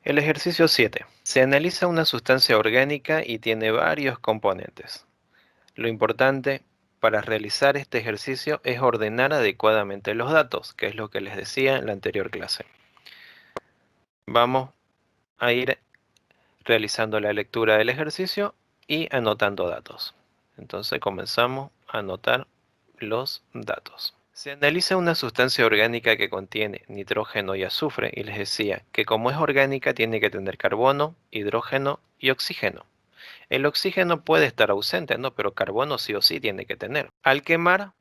El ejercicio 7. Se analiza una sustancia orgánica y tiene varios componentes. Lo importante para realizar este ejercicio es ordenar adecuadamente los datos, que es lo que les decía en la anterior clase. Vamos a ir realizando la lectura del ejercicio y anotando datos. Entonces comenzamos a anotar los datos. Se analiza una sustancia orgánica que contiene nitrógeno y azufre y les decía que como es orgánica tiene que tener carbono, hidrógeno y oxígeno. El oxígeno puede estar ausente, ¿no? Pero carbono sí o sí tiene que tener. Al quemar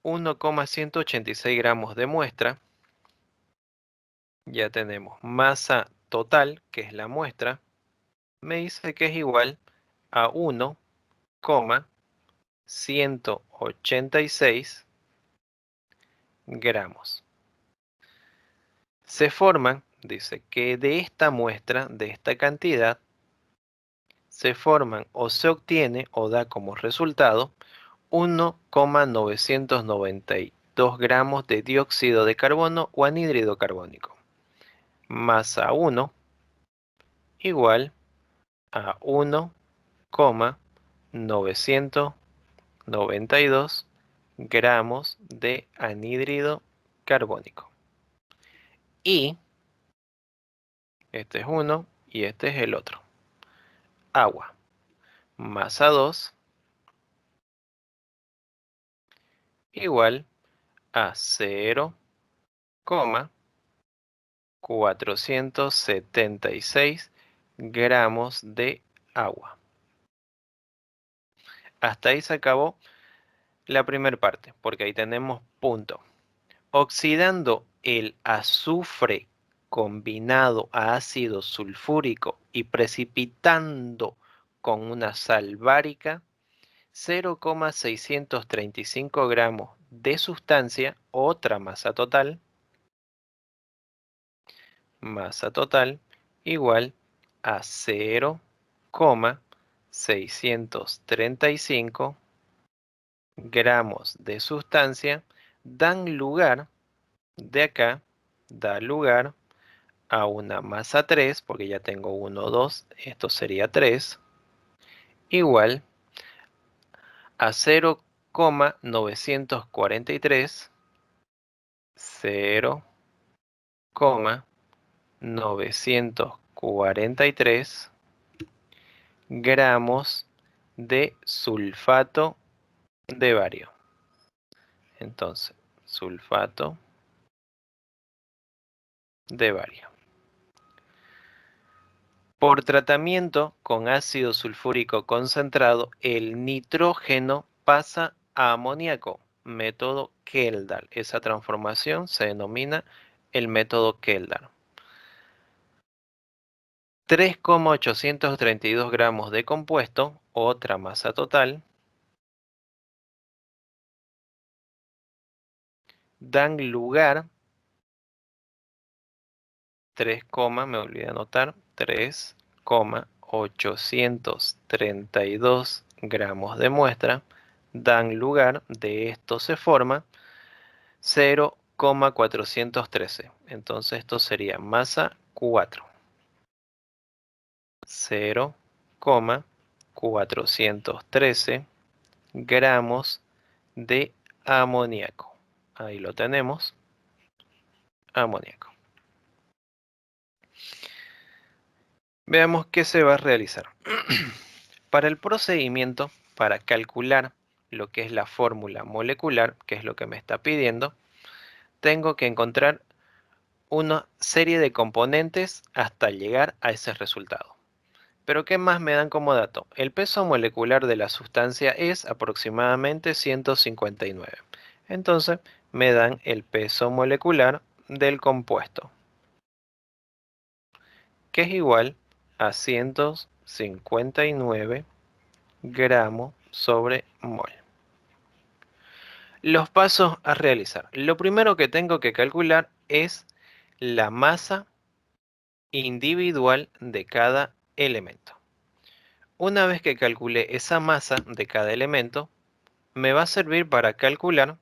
1,186 gramos de muestra, ya tenemos masa total, que es la muestra, me dice que es igual a 1,186 gramos. Se forman, dice que de esta muestra, de esta cantidad, se forman o se obtiene o da como resultado 1,992 gramos de dióxido de carbono o anhídrido carbónico. Masa 1 igual a 1,992 gramos de anhídrido carbónico. Y este es uno y este es el otro. Agua. Masa 2 igual a 0,476 gramos de agua. Hasta ahí se acabó la primera parte, porque ahí tenemos punto. Oxidando el azufre combinado a ácido sulfúrico y precipitando con una sal bárica, 0,635 gramos de sustancia, otra masa total igual a 0,635 gramos de sustancia, dan lugar, de acá, da lugar a una masa 3, porque ya tengo 1, 2, esto sería 3, igual a 0,943 gramos de sulfato de bario. Entonces, sulfato de bario. Por tratamiento con ácido sulfúrico concentrado, el nitrógeno pasa a amoníaco, método Kjeldahl. Esa transformación se denomina el método Kjeldahl. 3,832 gramos de compuesto, otra masa total, dan lugar, me olvidé anotar, 3,832 gramos de muestra, dan lugar, de esto se forma 0,413. Entonces esto sería masa 4. 0,413 gramos de amoníaco. Ahí lo tenemos, amoníaco. Veamos qué se va a realizar. Para el procedimiento, para calcular lo que es la fórmula molecular, que es lo que me está pidiendo, tengo que encontrar una serie de componentes hasta llegar a ese resultado. Pero ¿qué más me dan como dato? El peso molecular de la sustancia es aproximadamente 159. Entonces me dan el peso molecular del compuesto, que es igual a 159 gramos sobre mol. Los pasos a realizar. Lo primero que tengo que calcular es la masa individual de cada elemento. Una vez que calcule esa masa de cada elemento, me va a servir para calcular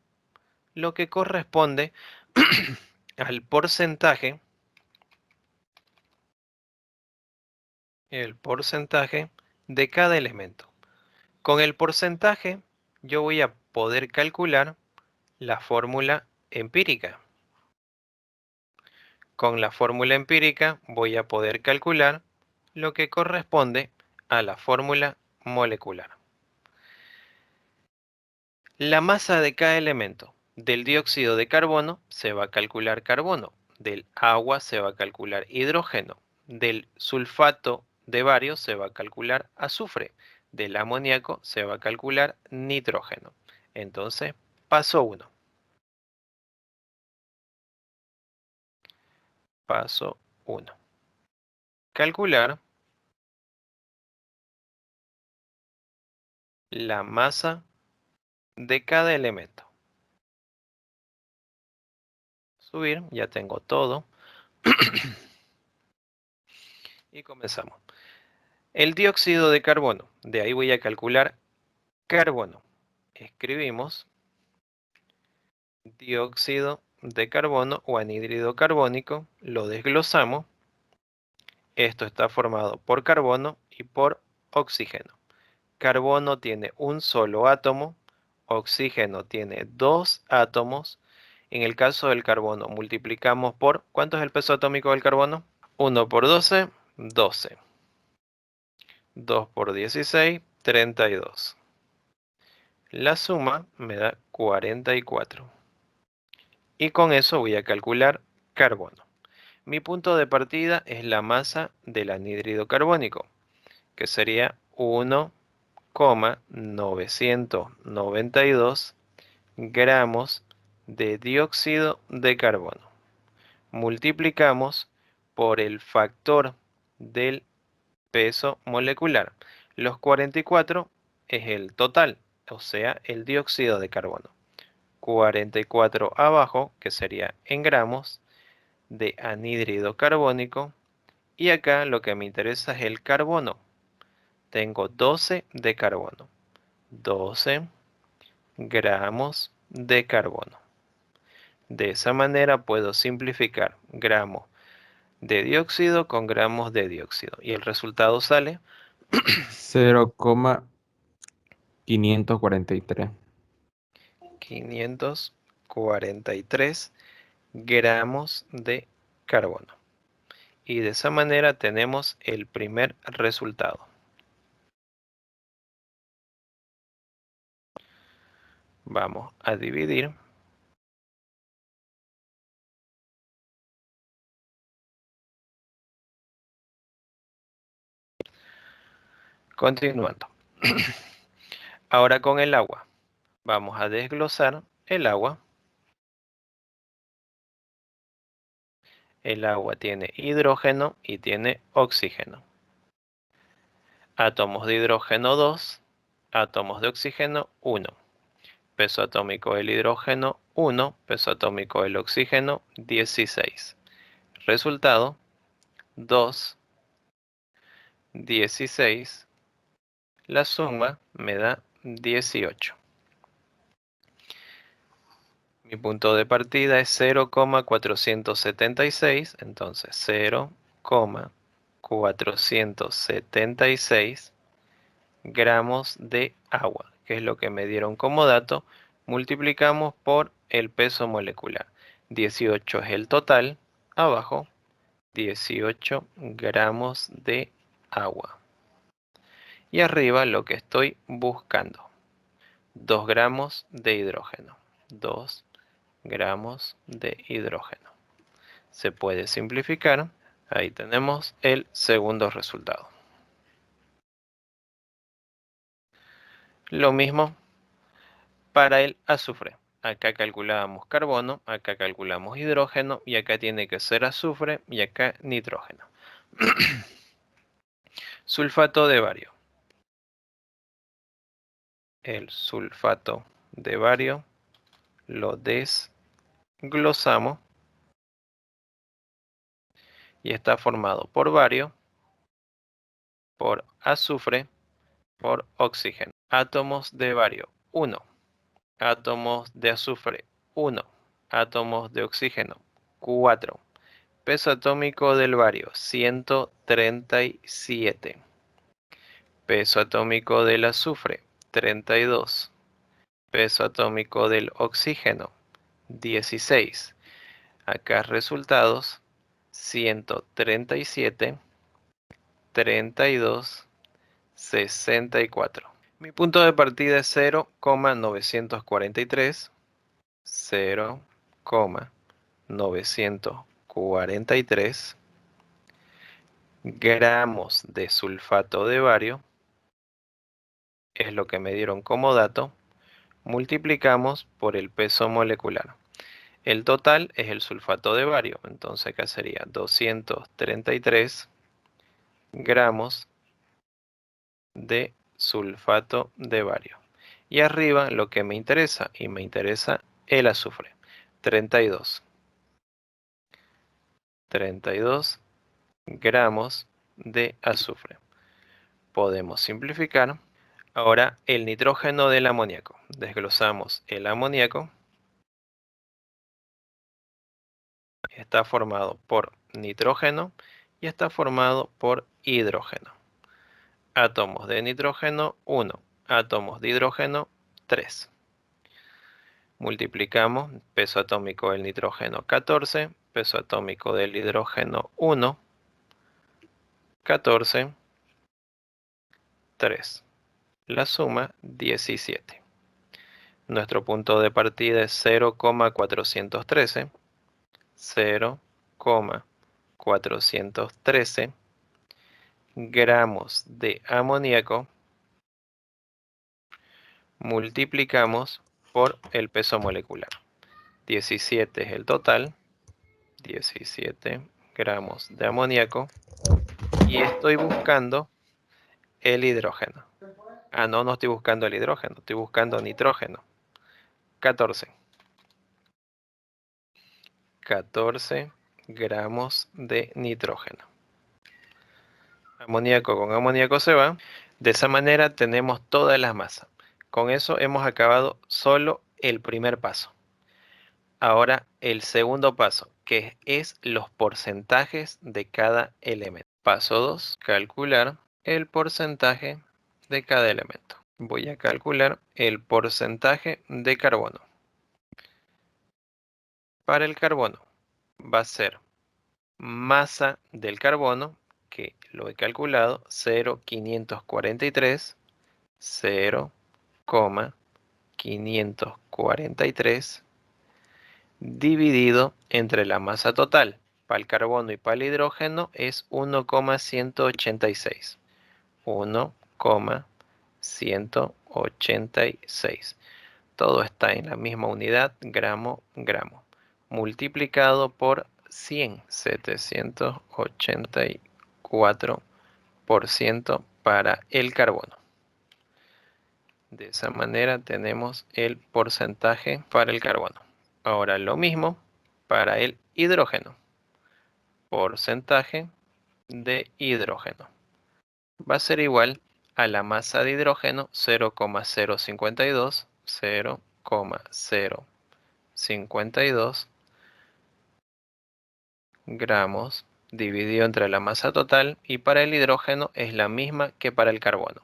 lo que corresponde al porcentaje el porcentaje de cada elemento. Con el porcentaje yo voy a poder calcular la fórmula empírica. Con la fórmula empírica voy a poder calcular lo que corresponde a la fórmula molecular. La masa de cada elemento. Del dióxido de carbono se va a calcular carbono, del agua se va a calcular hidrógeno, del sulfato de bario se va a calcular azufre, del amoníaco se va a calcular nitrógeno. Entonces, paso 1. Paso 1. Calcular la masa de cada elemento. Subir, ya tengo todo. Y comenzamos. El dióxido de carbono, de ahí voy a calcular carbono. Escribimos dióxido de carbono o anhídrido carbónico, lo desglosamos. Esto está formado por carbono y por oxígeno. Carbono tiene un solo átomo, oxígeno tiene dos átomos. En el caso del carbono, multiplicamos por, ¿cuánto es el peso atómico del carbono? 1 por 12, 12. 2 por 16, 32. La suma me da 44. Y con eso voy a calcular carbono. Mi punto de partida es la masa del anhídrido carbónico, que sería 1,992 gramos de dióxido de carbono. Multiplicamos por el factor del peso molecular. Los 44 es el total, o sea, el dióxido de carbono. 44 abajo, que sería en gramos, de anhídrido carbónico. Y acá lo que me interesa es el carbono. Tengo 12 de carbono. 12 gramos de carbono. De esa manera puedo simplificar gramos de dióxido con gramos de dióxido. Y el resultado sale 0,543. 543 gramos de carbono. Y de esa manera tenemos el primer resultado. Vamos a dividir. Continuando. Ahora con el agua. Vamos a desglosar el agua. El agua tiene hidrógeno y tiene oxígeno. Átomos de hidrógeno 2, átomos de oxígeno 1. Peso atómico del hidrógeno 1, peso atómico del oxígeno 16. Resultado 2, 16. La suma me da 18. Mi punto de partida es 0,476, entonces 0,476 gramos de agua, que es lo que me dieron como dato. Multiplicamos por el peso molecular. 18 es el total, abajo 18 gramos de agua. Y arriba lo que estoy buscando, 2 gramos de hidrógeno. 2 gramos de hidrógeno. Se puede simplificar. Ahí tenemos el segundo resultado. Lo mismo para el azufre. Acá calculábamos carbono, acá calculamos hidrógeno y acá tiene que ser azufre y acá nitrógeno. Sulfato de bario. El sulfato de bario lo desglosamos y está formado por bario, por azufre, por oxígeno. Átomos de bario 1, átomos de azufre 1, átomos de oxígeno 4, Peso atómico del bario, 137. Peso atómico del azufre, 32. Peso atómico del oxígeno, 16. Acá resultados, 137, 32, 64. Mi punto de partida es 0,943, 0,943 gramos de sulfato de bario, es lo que me dieron como dato, multiplicamos por el peso molecular. El total es el sulfato de bario, entonces acá sería 233 gramos de sulfato de bario. Y arriba lo que me interesa, y me interesa el azufre, 32 gramos de azufre. Podemos simplificar. Ahora el nitrógeno del amoníaco. Desglosamos el amoníaco. Está formado por nitrógeno y está formado por hidrógeno. Átomos de nitrógeno 1, átomos de hidrógeno 3. Multiplicamos peso atómico del nitrógeno 14, peso atómico del hidrógeno 1, 14, 3. La suma 17. Nuestro punto de partida es 0,413, 0,413 gramos de amoníaco. Multiplicamos por el peso molecular. 17 es el total, 17 gramos de amoníaco, y estoy buscando el hidrógeno. Ah, no, no estoy buscando el hidrógeno, estoy buscando nitrógeno. 14. 14 gramos de nitrógeno. Amoníaco con amoníaco se va. De esa manera tenemos todas las masas. Con eso hemos acabado solo el primer paso. Ahora el segundo paso, que es los porcentajes de cada elemento. Paso 2, calcular el porcentaje de cada elemento. Voy a calcular el porcentaje de carbono. Para el carbono va a ser masa del carbono, que lo he calculado, 0,543, 0,543 dividido entre la masa total. Para el carbono y para el hidrógeno es 1,186. 1,186. Todo está en la misma unidad, gramo, gramo. Multiplicado por 100, 784% para el carbono. De esa manera tenemos el porcentaje para el carbono. Ahora lo mismo para el hidrógeno. Porcentaje de hidrógeno va a ser igual a la masa de hidrógeno 0,052, 0,052 gramos dividido entre la masa total, y para el hidrógeno es la misma que para el carbono,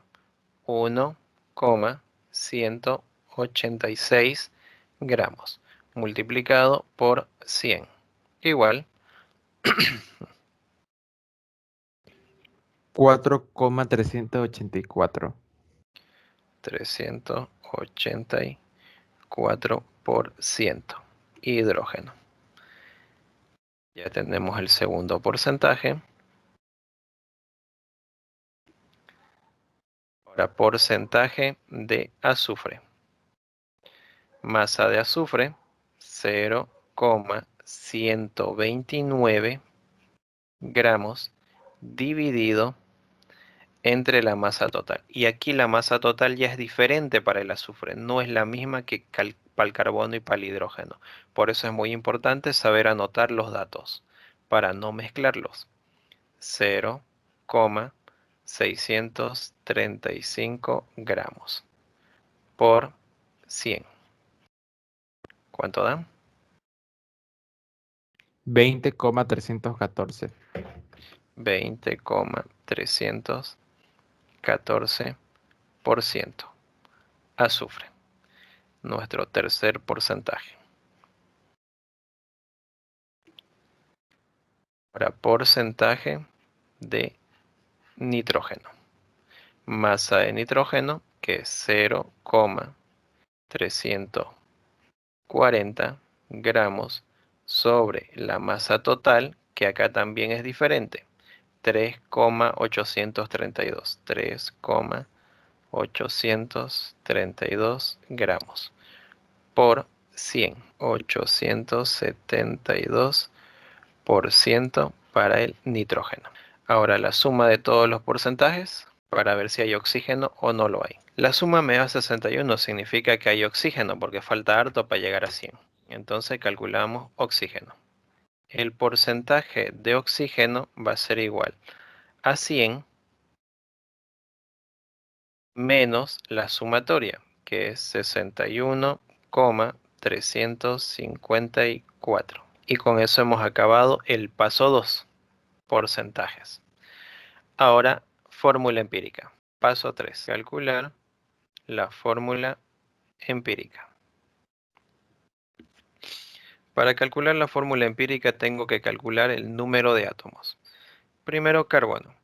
1,186 gramos multiplicado por 100 igual 4,384. 384%. Hidrógeno. Ya tenemos el segundo porcentaje. Ahora porcentaje de azufre. Masa de azufre 0,129 gramos dividido entre la masa total. Y aquí la masa total ya es diferente para el azufre, no es la misma que para el carbono y para el hidrógeno. Por eso es muy importante saber anotar los datos para no mezclarlos. 0,635 gramos por 100. ¿Cuánto da? 20,314. 20,314% azufre, nuestro tercer porcentaje. Ahora, porcentaje de nitrógeno. Masa de nitrógeno, que es 0,340 gramos sobre la masa total, que acá también es diferente. 3,832. 3,832 gramos por 100. 872% para el nitrógeno. Ahora la suma de todos los porcentajes para ver si hay oxígeno o no lo hay. La suma me da 61, significa que hay oxígeno porque falta harto para llegar a 100. Entonces calculamos oxígeno. El porcentaje de oxígeno va a ser igual a 100 menos la sumatoria, que es 61,354. Y con eso hemos acabado el paso 2, porcentajes. Ahora, fórmula empírica. Paso 3, calcular la fórmula empírica. Para calcular la fórmula empírica tengo que calcular el número de átomos. Primero carbono,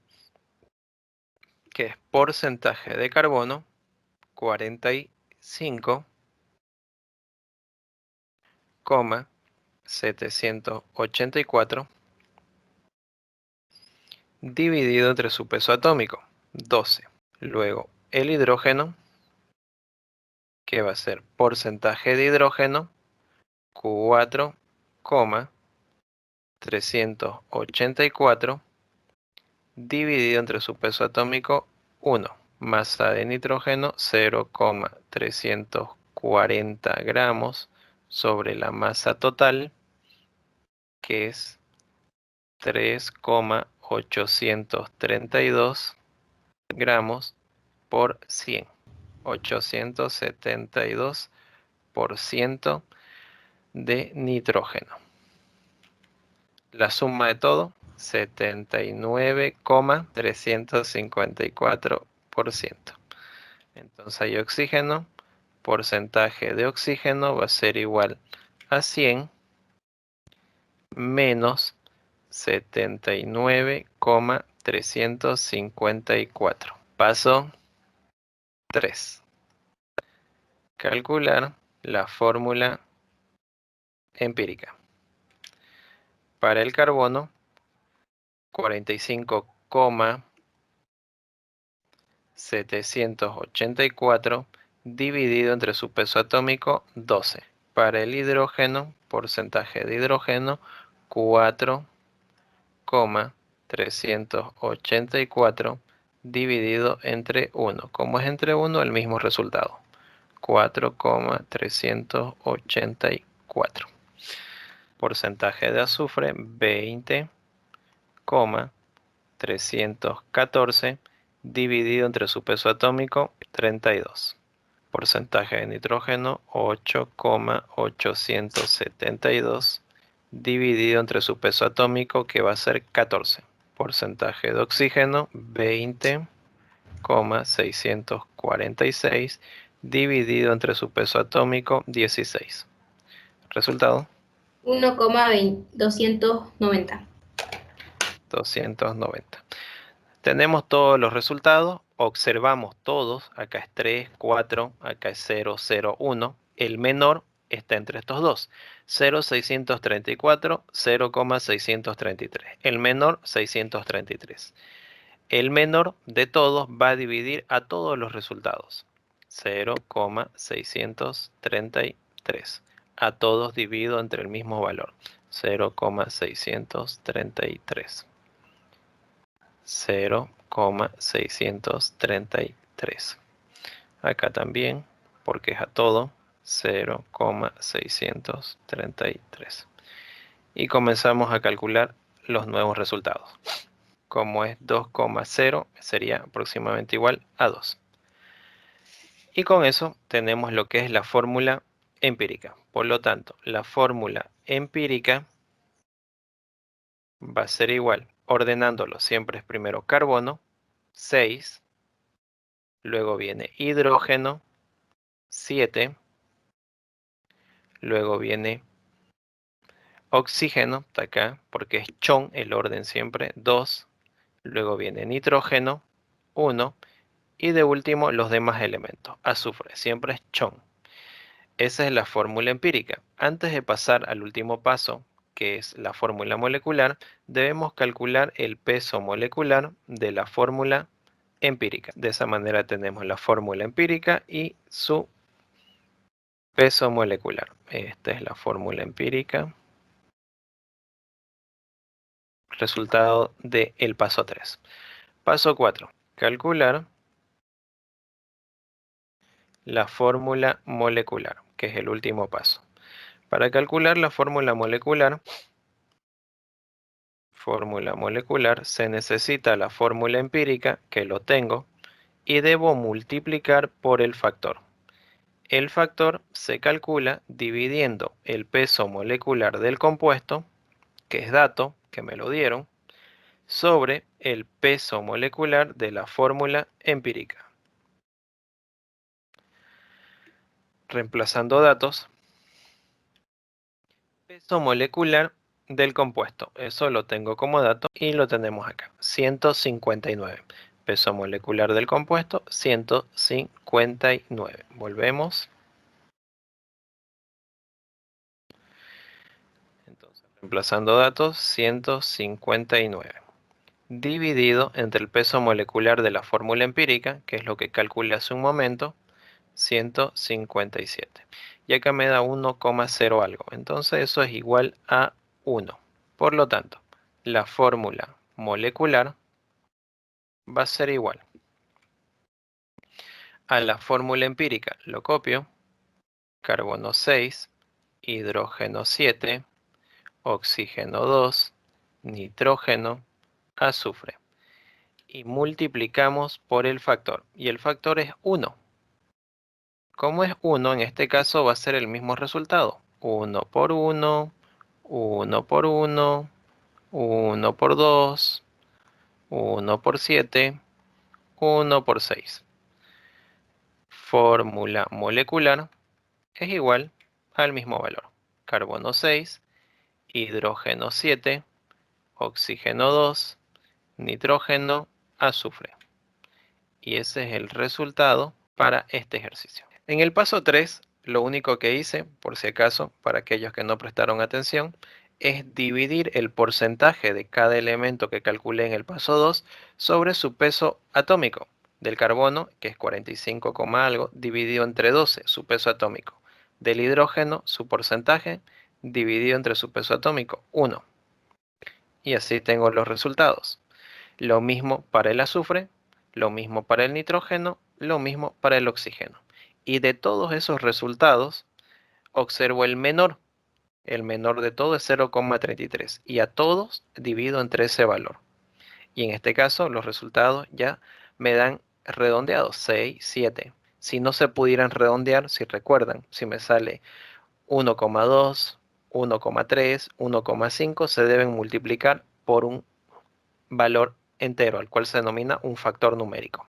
que es porcentaje de carbono, 45,784, dividido entre su peso atómico, 12. Luego el hidrógeno, que va a ser porcentaje de hidrógeno, 4,384, dividido entre su peso atómico, 1. Masa de nitrógeno, 0,340 gramos sobre la masa total, que es 3,832 gramos por 100. 872% de nitrógeno. La suma de todo, 79,354%. Entonces hay oxígeno, porcentaje de oxígeno va a ser igual a 100 menos 79,354. Paso 3. Calcular la fórmula empírica. Para el carbono, 45,784 dividido entre su peso atómico, 12. Para el hidrógeno, porcentaje de hidrógeno, 4,384 dividido entre 1. Como es entre 1, el mismo resultado. 4,384. Porcentaje de azufre, 20,314 dividido entre su peso atómico, 32. Porcentaje de nitrógeno, 8,872 dividido entre su peso atómico, que va a ser 14. Porcentaje de oxígeno, 20,646 dividido entre su peso atómico, 16. Resultado, 1,290. 290. Tenemos todos los resultados, observamos todos, acá es 3, 4, acá es 0, 0, 1. El menor está entre estos dos, 0,634, 0,633. El menor, 633. El menor de todos va a dividir a todos los resultados, 0,633. A todos divido entre el mismo valor, 0,633. 0,633. Acá también, porque es a todo, 0,633. Y comenzamos a calcular los nuevos resultados. Como es 2,0, sería aproximadamente igual a 2. Y con eso tenemos lo que es la fórmula empírica. Por lo tanto, la fórmula empírica va a ser igual, ordenándolo siempre es primero carbono, 6, luego viene hidrógeno, 7, luego viene oxígeno, está acá, porque es chon el orden siempre, 2, luego viene nitrógeno, 1, y de último los demás elementos, azufre, siempre es chon. Esa es la fórmula empírica. Antes de pasar al último paso, que es la fórmula molecular, debemos calcular el peso molecular de la fórmula empírica. De esa manera tenemos la fórmula empírica y su peso molecular. Esta es la fórmula empírica. Resultado del paso 3. Paso 4. Calcular la fórmula molecular, que es el último paso. Para calcular la fórmula molecular, se necesita la fórmula empírica, que lo tengo, y debo multiplicar por el factor. El factor se calcula dividiendo el peso molecular del compuesto, que es dato, que me lo dieron, sobre el peso molecular de la fórmula empírica. Reemplazando datos, peso molecular del compuesto. Eso lo tengo como dato y lo tenemos acá. 159. Peso molecular del compuesto, 159. Volvemos. Entonces, reemplazando datos, 159. Dividido entre el peso molecular de la fórmula empírica, que es lo que calculé hace un momento, 157. Y acá me da 1,0 algo. Entonces eso es igual a 1. Por lo tanto, la fórmula molecular va a ser igual a la fórmula empírica. Lo copio. Carbono 6, hidrógeno 7, oxígeno 2, nitrógeno, azufre. Y multiplicamos por el factor. Y el factor es 1. Como es 1, en este caso va a ser el mismo resultado. 1 por 1, 1 por 1, 1 por 2, 1 por 7, 1 por 6. Fórmula molecular es igual al mismo valor. Carbono 6, hidrógeno 7, oxígeno 2, nitrógeno, azufre. Y ese es el resultado para este ejercicio. En el paso 3, lo único que hice, por si acaso, para aquellos que no prestaron atención, es dividir el porcentaje de cada elemento que calculé en el paso 2 sobre su peso atómico del carbono, que es 45, algo, dividido entre 12, su peso atómico. Del hidrógeno, su porcentaje, dividido entre su peso atómico, 1. Y así tengo los resultados. Lo mismo para el azufre, lo mismo para el nitrógeno, lo mismo para el oxígeno. Y de todos esos resultados, observo el menor. El menor de todo es 0,33. Y a todos divido entre ese valor. Y en este caso, los resultados ya me dan redondeados, 6, 7. Si no se pudieran redondear, si recuerdan, si me sale 1,2, 1,3, 1,5, se deben multiplicar por un valor entero, al cual se denomina un factor numérico.